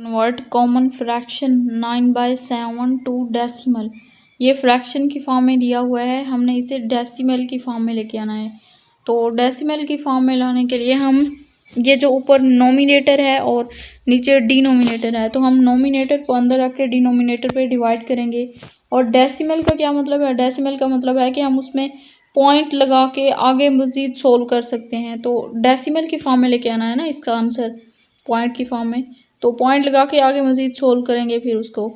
Convert common fraction 9/7 to decimal. ये fraction की form में दिया हुआ है, हमने इसे डेसिमल की फॉर्म में लेके आना है। तो डेसिमल की फॉर्म में लाने के लिए हम ये जो ऊपर नोमिनेटर है और नीचे डिनोमिनेटर है, तो हम नोमिनेटर को अंदर रख के डिनोमिनेटर पे डिवाइड करेंगे। और डेसिमल का क्या मतलब है? डेसिमल का मतलब है कि हम उसमें पॉइंट लगा के आगे मज़ीद सोल्व कर सकते हैं। तो डेसिमल की फॉर्म में लेके आना है ना इसका आंसर, पॉइंट की फॉर्म में। तो पॉइंट लगा के आगे मज़ीद सोल्व करेंगे। फिर उसको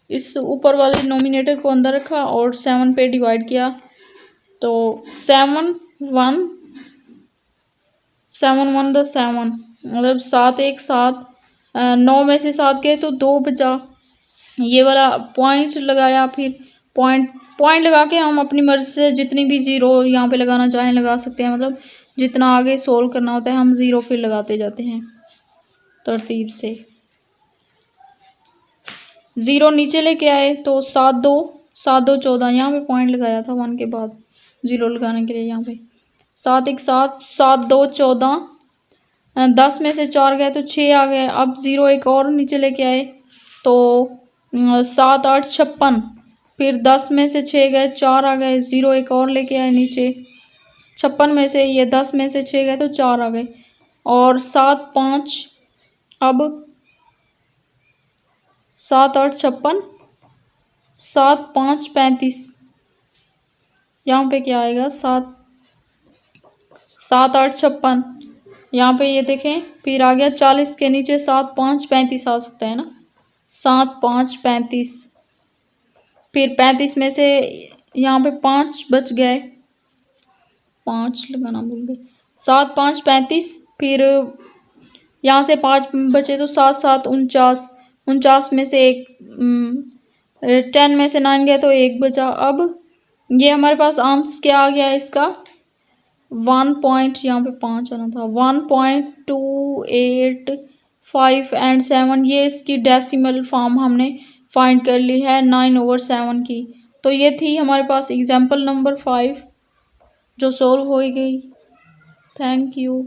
इस ऊपर वाले नोमिनेटर को अंदर रखा और 7 पे डिवाइड किया। तो 7 1 7 1 द 7, मतलब 7 1 7, 9 में से 7 गए तो 2 बचा। ये वाला पॉइंट लगाया, फिर पॉइंट लगा के हम अपनी मर्ज़ी से जितनी भी ज़ीरो यहाँ पे लगाना चाहें लगा सकते हैं। मतलब जितना आगे सोल्व करना होता है हम ज़ीरो फिर लगाते जाते हैं तरतीब से। 0 नीचे लेके आए तो 7 2 14, यहाँ पे पॉइंट लगाया था 1 के बाद 0 लगाने के लिए। यहाँ पे 7 1 7 7 2 14, 10 में से 4 गए तो 6 आ गए। अब 0 एक और नीचे लेके आए तो 7 8 56, फिर 10 में से 6 गए 4 आ गए। 0 एक और लेके आए नीचे, 56 में से ये 10 में से 6 गए तो 4 आ गए। और 7 5, अब 7 8 56, 7 5 35, यहाँ पे क्या आएगा? 7 8 56, यहाँ पे ये देखें फिर आ गया 40 के नीचे 7 5 35 आ सकता है ना, 7 5 35। फिर 35 में से यहाँ पे 5 बच गए, 5 लगाना भूल गए। 7 5 35, फिर यहाँ से 5 बचे तो 7 7 49, 49 में से 10 में से 9 गया तो 1 बचा। अब ये हमारे पास आंसर क्या आ गया इसका? 1 पॉइंट, यहाँ पे 5 आना था, 1.285 एंड 7। ये इसकी डेसिमल फॉर्म हमने फाइंड कर ली है 9/7 की। तो ये थी हमारे पास एग्जाम्पल नंबर 5 जो सोल्व हो गई। Thank you.